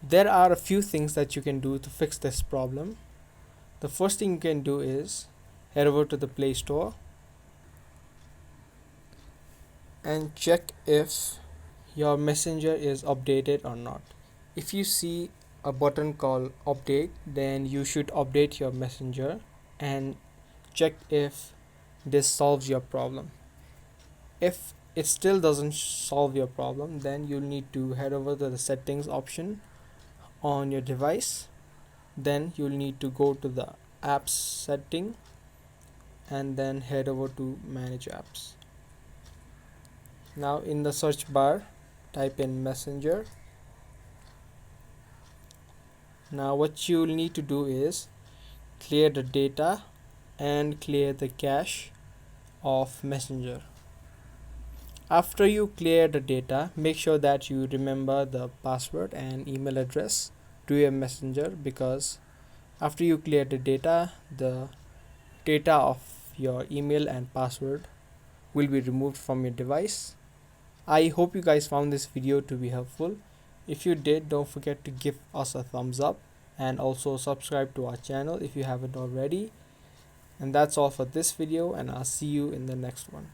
There are a few things that you can do to fix this problem. The first thing you can do is head over to the Play Store and check if your messenger is updated or not. If you see a button called update, then you should update your messenger and check if this solves your problem. If it still doesn't solve your problem, then you'll need to head over to the settings option on your device. Then you'll need to go to the apps setting and then head over to manage apps. Now in the search bar, type in messenger. Now what you'll need to do is clear the data and clear the cache of messenger. After you clear the data, make sure that you remember the password and email address to your messenger, because after you clear the data of your email and password will be removed from your device. I hope you guys found this video to be helpful. If you did, don't forget to give us a thumbs up and also subscribe to our channel if you haven't already. And that's all for this video, and I'll see you in the next one.